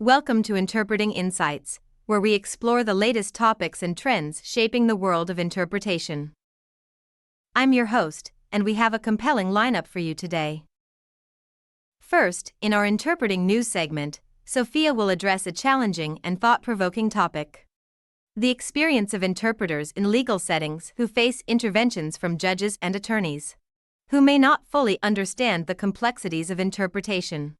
Welcome to Interpreting Insights, where we explore the latest topics and trends shaping the world of interpretation. I'm your host, and we have a compelling lineup for you today. First, in our Interpreting News segment, Sophia will address a challenging and thought-provoking topic: the experience of interpreters in legal settings who face interventions from judges and attorneys, who may not fully understand the complexities of interpretation.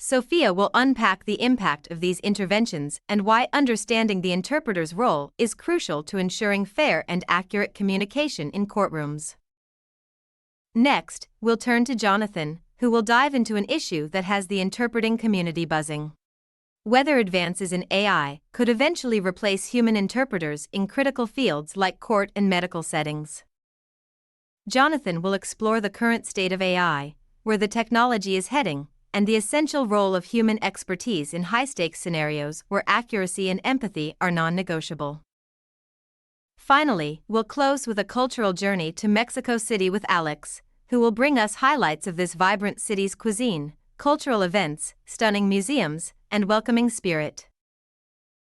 Sophia will unpack the impact of these interventions and why understanding the interpreter's role is crucial to ensuring fair and accurate communication in courtrooms. Next, we'll turn to Jonathan, who will dive into an issue that has the interpreting community buzzing: whether advances in AI could eventually replace human interpreters in critical fields like court and medical settings. Jonathan will explore the current state of AI, where the technology is heading, and the essential role of human expertise in high-stakes scenarios where accuracy and empathy are non-negotiable. Finally, we'll close with a cultural journey to Mexico City with Alex, who will bring us highlights of this vibrant city's cuisine, cultural events, stunning museums, and welcoming spirit.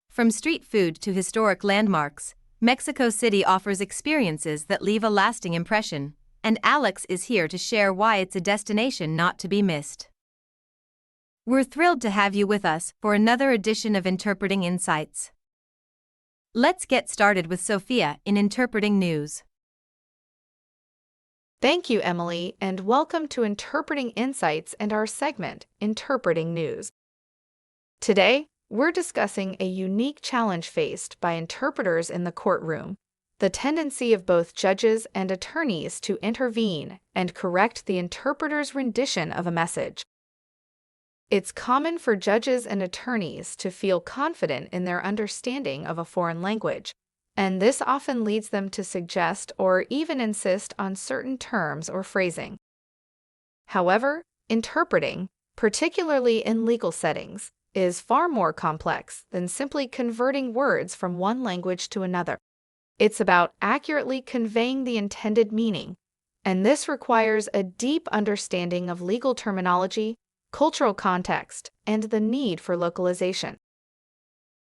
From street food to historic landmarks, Mexico City offers experiences that leave a lasting impression, and Alex is here to share why it's a destination not to be missed. We're thrilled to have you with us for another edition of Interpreting Insights. Let's get started with Sophia in Interpreting News. Thank you, Emily, and welcome to Interpreting Insights and our segment, Interpreting News. Today, we're discussing a unique challenge faced by interpreters in the courtroom: the tendency of both judges and attorneys to intervene and correct the interpreter's rendition of a message. It's common for judges and attorneys to feel confident in their understanding of a foreign language, and this often leads them to suggest or even insist on certain terms or phrasing. However, interpreting, particularly in legal settings, is far more complex than simply converting words from one language to another. It's about accurately conveying the intended meaning, and this requires a deep understanding of legal terminology, cultural context, and the need for localization.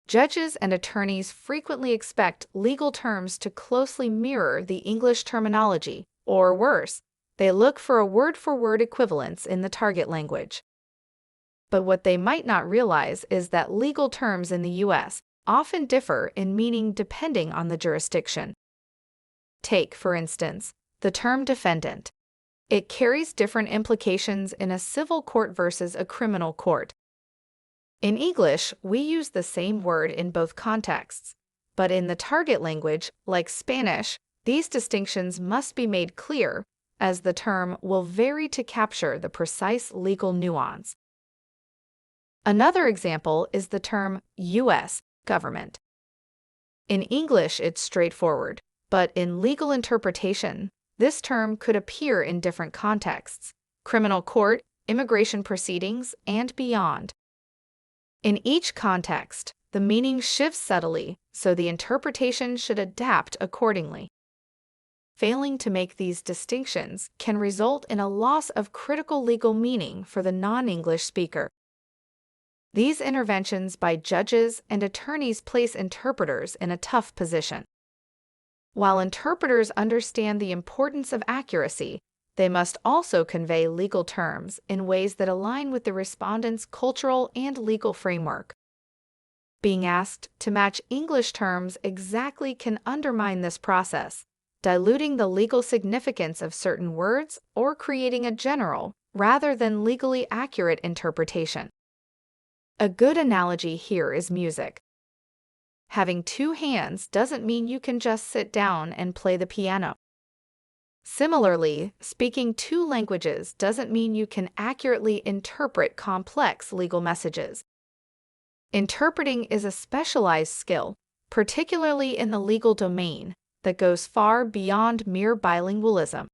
Judges and attorneys frequently expect legal terms to closely mirror the English terminology, or worse, they look for a word-for-word equivalence in the target language. But what they might not realize is that legal terms in the U.S. often differ in meaning depending on the jurisdiction. Take, for instance, the term defendant. It carries different implications in a civil court versus a criminal court. In English, we use the same word in both contexts, but in the target language, like Spanish, these distinctions must be made clear, as the term will vary to capture the precise legal nuance. Another example is the term U.S. government. In English, it's straightforward, but in legal interpretation, this term could appear in different contexts: criminal court, immigration proceedings, and beyond. In each context, the meaning shifts subtly, so the interpretation should adapt accordingly. Failing to make these distinctions can result in a loss of critical legal meaning for the non-English speaker. These interventions by judges and attorneys place interpreters in a tough position. While interpreters understand the importance of accuracy, they must also convey legal terms in ways that align with the respondent's cultural and legal framework. Being asked to match English terms exactly can undermine this process, diluting the legal significance of certain words or creating a general, rather than legally accurate interpretation. A good analogy here is music. Having two hands doesn't mean you can just sit down and play the piano. Similarly, speaking two languages doesn't mean you can accurately interpret complex legal messages. Interpreting is a specialized skill, particularly in the legal domain, that goes far beyond mere bilingualism.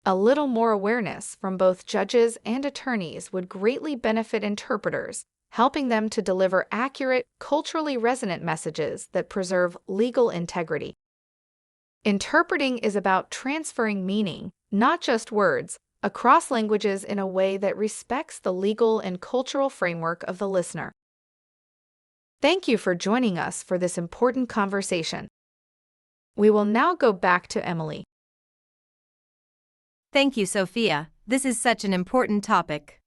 A little more awareness from both judges and attorneys would greatly benefit interpreters, helping them to deliver accurate, culturally resonant messages that preserve legal integrity. Interpreting is about transferring meaning, not just words, across languages in a way that respects the legal and cultural framework of the listener. Thank you for joining us for this important conversation. We will now go back to Emily. Thank you, Sophia. This is such an important topic.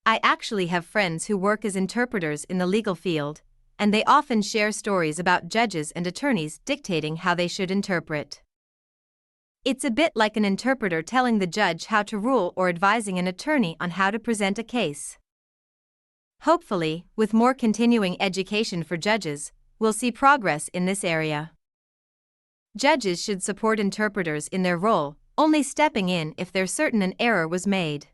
I actually have friends who work as interpreters in the legal field, and they often share stories about judges and attorneys dictating how they should interpret. It's a bit like an interpreter telling the judge how to rule or advising an attorney on how to present a case. Hopefully, with more continuing education for judges, we'll see progress in this area. Judges should support interpreters in their role, only stepping in if they're certain an error was made.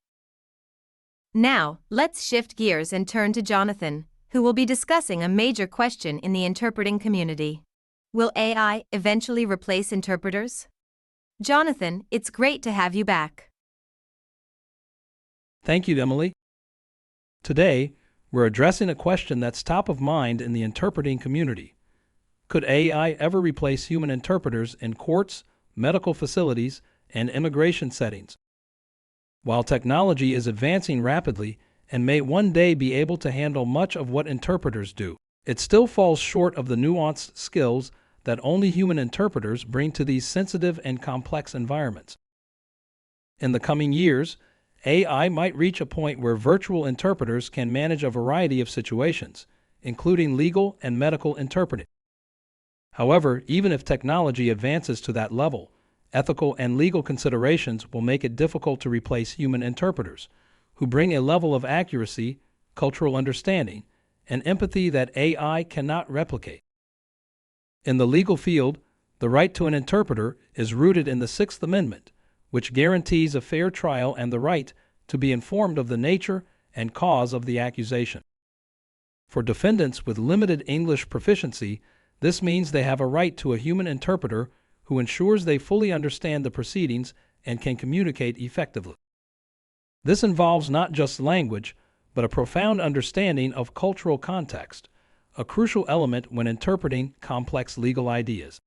Now, let's shift gears and turn to Jonathan, who will be discussing a major question in the interpreting community. Will AI eventually replace interpreters? Jonathan, it's great to have you back. Thank you, Emily. Today, we're addressing a question that's top of mind in the interpreting community. Could AI ever replace human interpreters in courts, medical facilities, and immigration settings? While technology is advancing rapidly and may one day be able to handle much of what interpreters do, it still falls short of the nuanced skills that only human interpreters bring to these sensitive and complex environments. In the coming years, AI might reach a point where virtual interpreters can manage a variety of situations, including legal and medical interpreting. However, even if technology advances to that level, ethical and legal considerations will make it difficult to replace human interpreters, who bring a level of accuracy, cultural understanding, and empathy that AI cannot replicate. In the legal field, the right to an interpreter is rooted in the Sixth Amendment, which guarantees a fair trial and the right to be informed of the nature and cause of the accusation. For defendants with limited English proficiency, this means they have a right to a human interpreter who ensures they fully understand the proceedings and can communicate effectively. This involves not just language, but a profound understanding of cultural context, a crucial element when interpreting complex legal ideas.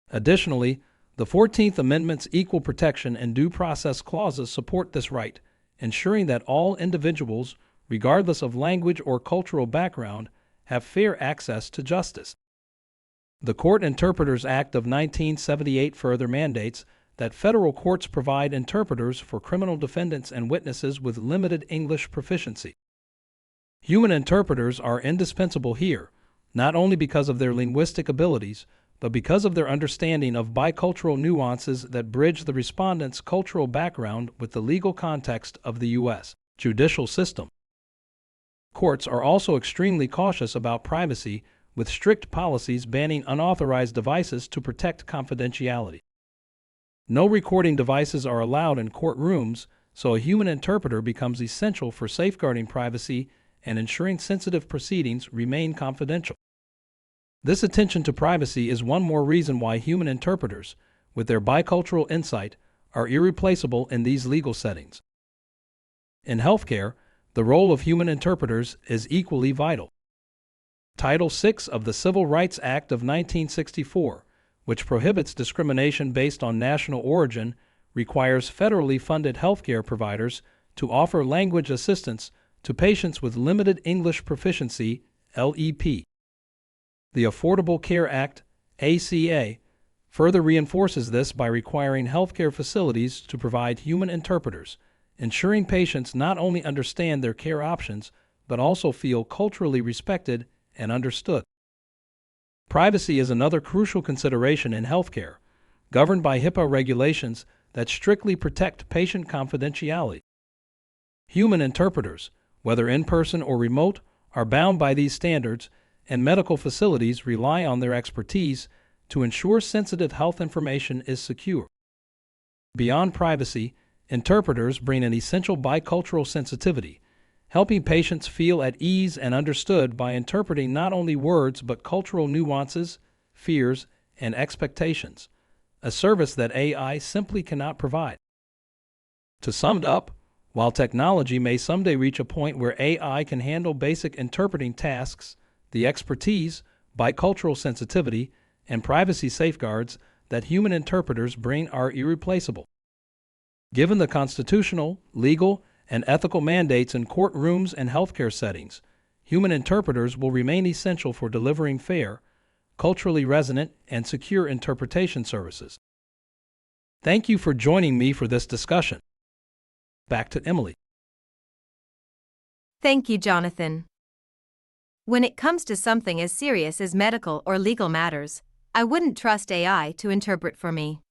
Additionally, the 14th Amendment's equal protection and due process clauses support this right, ensuring that all individuals, regardless of language or cultural background, have fair access to justice. The Court Interpreters Act of 1978 further mandates that federal courts provide interpreters for criminal defendants and witnesses with limited English proficiency. Human interpreters are indispensable here, not only because of their linguistic abilities, but because of their understanding of bicultural nuances that bridge the respondent's cultural background with the legal context of the U.S. judicial system. Courts are also extremely cautious about privacy, with strict policies banning unauthorized devices to protect confidentiality. No recording devices are allowed in courtrooms, so a human interpreter becomes essential for safeguarding privacy and ensuring sensitive proceedings remain confidential. This attention to privacy is one more reason why human interpreters, with their bicultural insight, are irreplaceable in these legal settings. In healthcare, the role of human interpreters is equally vital. Title VI of the Civil Rights Act of 1964, which prohibits discrimination based on national origin, requires federally funded healthcare providers to offer language assistance to patients with limited English proficiency, LEP. The Affordable Care Act, ACA, further reinforces this by requiring healthcare facilities to provide human interpreters, ensuring patients not only understand their care options, but also feel culturally respected and understood. Privacy is another crucial consideration in healthcare, governed by HIPAA regulations that strictly protect patient confidentiality. Human interpreters, whether in person or remote, are bound by these standards, and medical facilities rely on their expertise to ensure sensitive health information is secure. Beyond privacy, interpreters bring an essential bicultural sensitivity, helping patients feel at ease and understood by interpreting not only words but cultural nuances, fears, and expectations, a service that AI simply cannot provide. To sum it up, while technology may someday reach a point where AI can handle basic interpreting tasks, the expertise, bicultural sensitivity, and privacy safeguards that human interpreters bring are irreplaceable. Given the constitutional, legal, and ethical mandates in courtrooms and healthcare settings, human interpreters will remain essential for delivering fair, culturally resonant, and secure interpretation services. Thank you for joining me for this discussion. Back to Emily. Thank you, Jonathan. When it comes to something as serious as medical or legal matters, I wouldn't trust AI to interpret for me.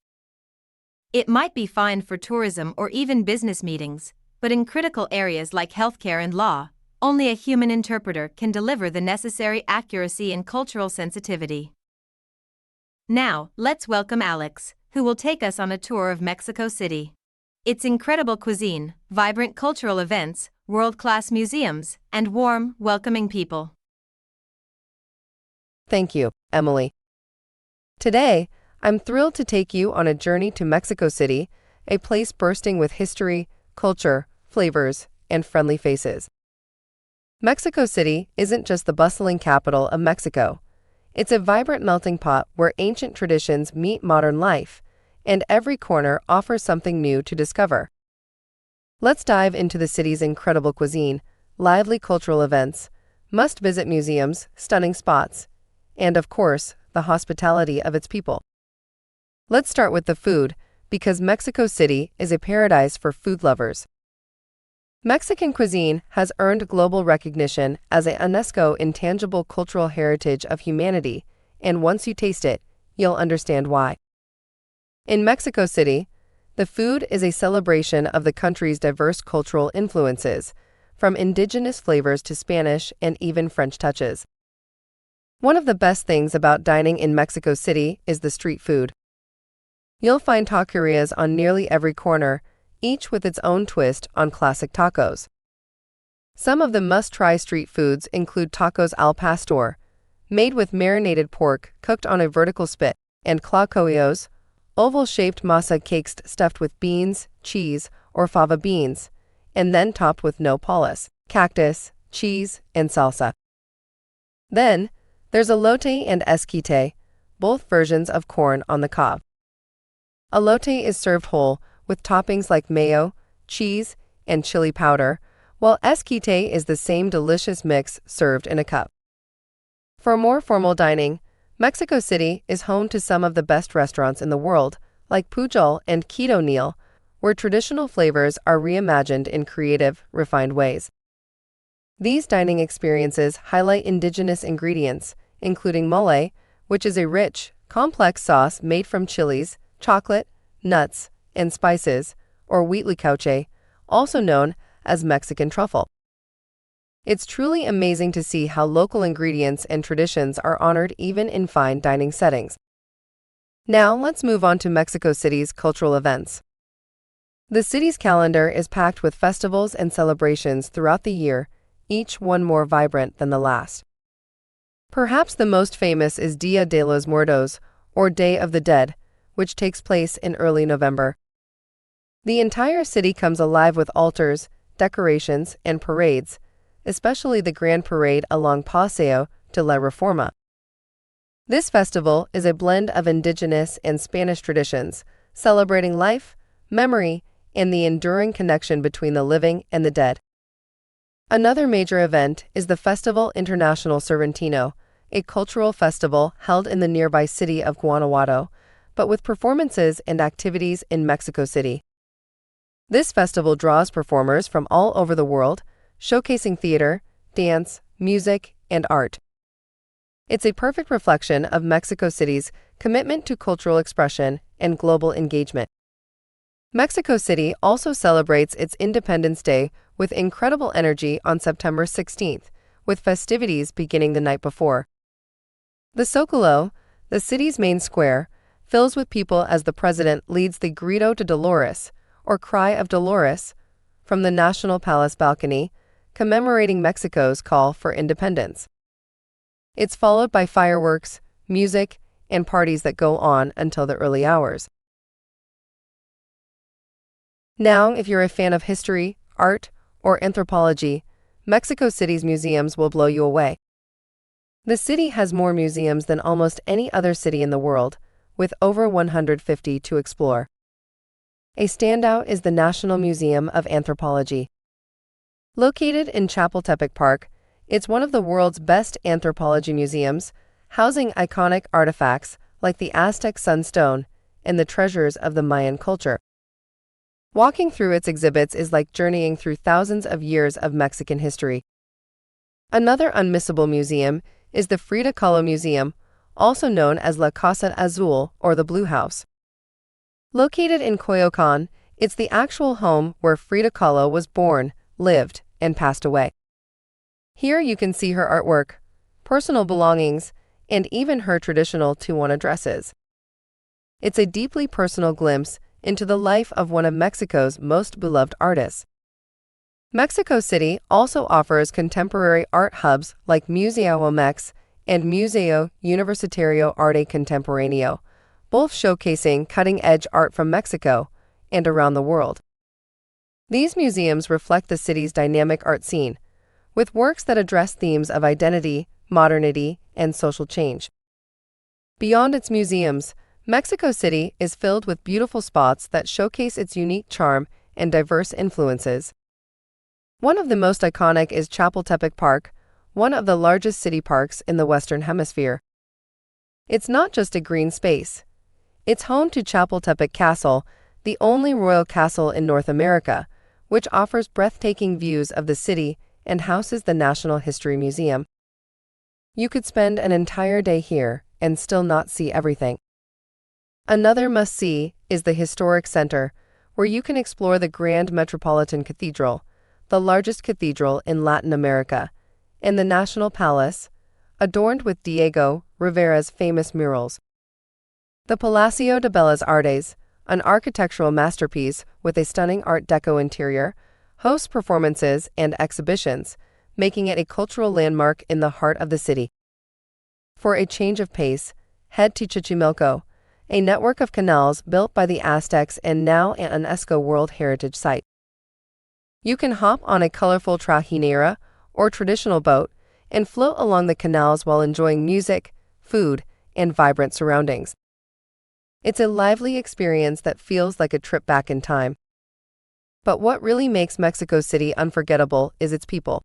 It might be fine for tourism or even business meetings, but in critical areas like healthcare and law, only a human interpreter can deliver the necessary accuracy and cultural sensitivity. Now, let's welcome Alex, who will take us on a tour of Mexico City. Its incredible cuisine, vibrant cultural events, world-class museums, and warm, welcoming people. Thank you, Emily. Today, I'm thrilled to take you on a journey to Mexico City, a place bursting with history, culture, flavors, and friendly faces. Mexico City isn't just the bustling capital of Mexico. It's a vibrant melting pot where ancient traditions meet modern life, and every corner offers something new to discover. Let's dive into the city's incredible cuisine, lively cultural events, must-visit museums, stunning spots, and of course, the hospitality of its people. Let's start with the food, because Mexico City is a paradise for food lovers. Mexican cuisine has earned global recognition as a UNESCO intangible cultural heritage of humanity, and once you taste it, you'll understand why. In Mexico City, the food is a celebration of the country's diverse cultural influences, from indigenous flavors to Spanish and even French touches. One of the best things about dining in Mexico City is the street food. You'll find taquerias on nearly every corner, each with its own twist on classic tacos. Some of the must-try street foods include tacos al pastor, made with marinated pork cooked on a vertical spit, and tlacoyos, oval-shaped masa cakes stuffed with beans, cheese, or fava beans, and then topped with nopales, cactus, cheese, and salsa. Then, there's elote and esquite, both versions of corn on the cob. Elote is served whole, with toppings like mayo, cheese, and chili powder, while esquite is the same delicious mix served in a cup. For more formal dining, Mexico City is home to some of the best restaurants in the world, like Pujol and Keto Neal, where traditional flavors are reimagined in creative, refined ways. These dining experiences highlight indigenous ingredients, including mole, which is a rich, complex sauce made from chilies, chocolate, nuts, and spices, or huitlacoche, also known as Mexican truffle. It's truly amazing to see how local ingredients and traditions are honored even in fine dining settings. Now, let's move on to Mexico City's cultural events. The city's calendar is packed with festivals and celebrations throughout the year, each one more vibrant than the last. Perhaps the most famous is Dia de los Muertos, or Day of the Dead, which takes place in early November. The entire city comes alive with altars, decorations, and parades, especially the Grand Parade along Paseo de la Reforma. This festival is a blend of indigenous and Spanish traditions, celebrating life, memory, and the enduring connection between the living and the dead. Another major event is the Festival International Cervantino, a cultural festival held in the nearby city of Guanajuato, but with performances and activities in Mexico City. This festival draws performers from all over the world, showcasing theater, dance, music, and art. It's a perfect reflection of Mexico City's commitment to cultural expression and global engagement. Mexico City also celebrates its Independence Day with incredible energy on September 16th, with festivities beginning the night before. The Zócalo, the city's main square, fills with people as the president leads the Grito de Dolores, or Cry of Dolores, from the National Palace balcony, commemorating Mexico's call for independence. It's followed by fireworks, music, and parties that go on until the early hours. Now, if you're a fan of history, art, or anthropology, Mexico City's museums will blow you away. The city has more museums than almost any other city in the world, with over 150 to explore. A standout is the National Museum of Anthropology. Located in Chapultepec Park, it's one of the world's best anthropology museums, housing iconic artifacts like the Aztec Sunstone and the treasures of the Mayan culture. Walking through its exhibits is like journeying through thousands of years of Mexican history. Another unmissable museum is the Frida Kahlo Museum, also known as La Casa Azul or the Blue House. Located in Coyoacán, it's the actual home where Frida Kahlo was born, lived, and passed away. Here you can see her artwork, personal belongings, and even her traditional Tijuana dresses. It's a deeply personal glimpse into the life of one of Mexico's most beloved artists. Mexico City also offers contemporary art hubs like Museo Mex and Museo Universitario Arte Contemporáneo, both showcasing cutting-edge art from Mexico and around the world. These museums reflect the city's dynamic art scene, with works that address themes of identity, modernity, and social change. Beyond its museums, Mexico City is filled with beautiful spots that showcase its unique charm and diverse influences. One of the most iconic is Chapultepec Park, one of the largest city parks in the Western Hemisphere. It's not just a green space. It's home to Chapultepec Castle, the only royal castle in North America, which offers breathtaking views of the city and houses the National History Museum. You could spend an entire day here and still not see everything. Another must-see is the Historic Center, where you can explore the Grand Metropolitan Cathedral, the largest cathedral in Latin America, and the National Palace, adorned with Diego Rivera's famous murals. The Palacio de Bellas Artes, an architectural masterpiece with a stunning Art Deco interior, hosts performances and exhibitions, making it a cultural landmark in the heart of the city. For a change of pace, head to Xochimilco, a network of canals built by the Aztecs and now an UNESCO World Heritage Site. You can hop on a colorful trajinera or traditional boat and float along the canals while enjoying music, food, and vibrant surroundings. It's a lively experience that feels like a trip back in time. But what really makes Mexico City unforgettable is its people.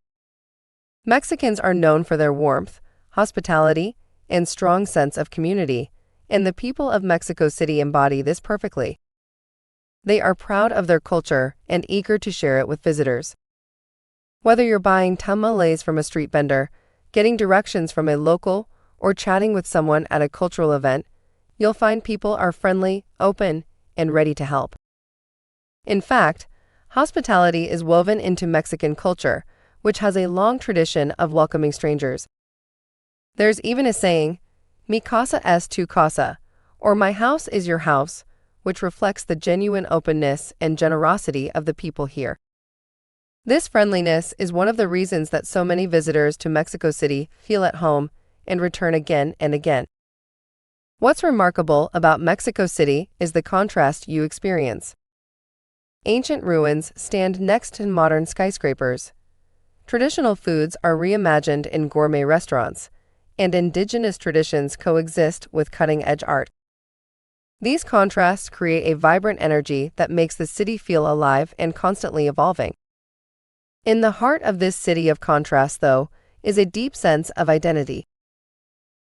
Mexicans are known for their warmth, hospitality, and strong sense of community, and the people of Mexico City embody this perfectly. They are proud of their culture and eager to share it with visitors. Whether you're buying tamales from a street vendor, getting directions from a local, or chatting with someone at a cultural event, you'll find people are friendly, open, and ready to help. In fact, hospitality is woven into Mexican culture, which has a long tradition of welcoming strangers. There's even a saying, "Mi casa es tu casa," or "My house is your house," which reflects the genuine openness and generosity of the people here. This friendliness is one of the reasons that so many visitors to Mexico City feel at home and return again and again. What's remarkable about Mexico City is the contrast you experience. Ancient ruins stand next to modern skyscrapers. Traditional foods are reimagined in gourmet restaurants, and indigenous traditions coexist with cutting-edge art. These contrasts create a vibrant energy that makes the city feel alive and constantly evolving. In the heart of this city of contrast, though, is a deep sense of identity.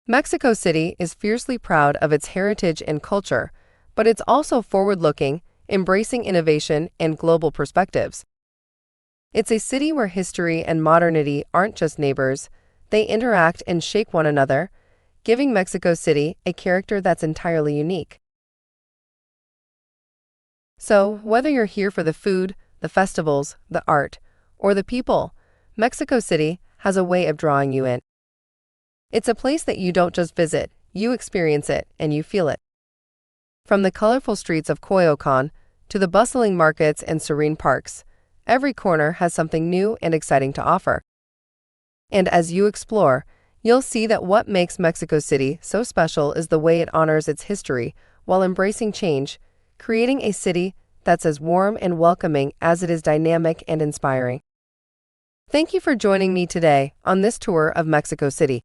Mexico City is fiercely proud of its heritage and culture, but it's also forward-looking, embracing innovation and global perspectives. It's a city where history and modernity aren't just neighbors, they interact and shape one another, giving Mexico City a character that's entirely unique. So, whether you're here for the food, the festivals, the art, or the people, Mexico City has a way of drawing you in. It's a place that you don't just visit, you experience it and you feel it. From the colorful streets of Coyoacán to the bustling markets and serene parks, every corner has something new and exciting to offer. And as you explore, you'll see that what makes Mexico City so special is the way it honors its history while embracing change, creating a city that's as warm and welcoming as it is dynamic and inspiring. Thank you for joining me today on this tour of Mexico City.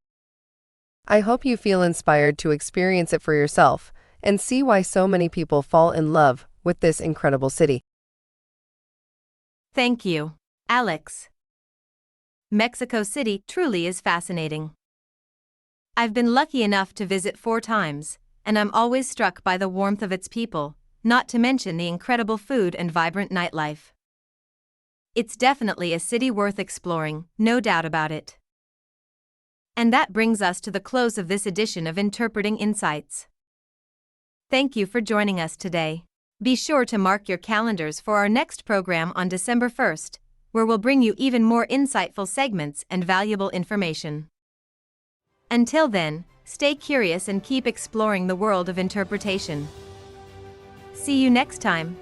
I hope you feel inspired to experience it for yourself and see why so many people fall in love with this incredible city. Thank you, Alex. Mexico City truly is fascinating. I've been lucky enough to visit 4 times, and I'm always struck by the warmth of its people, not to mention the incredible food and vibrant nightlife. It's definitely a city worth exploring, no doubt about it. And that brings us to the close of this edition of Interpreting Insights. Thank you for joining us today. Be sure to mark your calendars for our next program on December 1st, where we'll bring you even more insightful segments and valuable information. Until then, stay curious and keep exploring the world of interpretation. See you next time.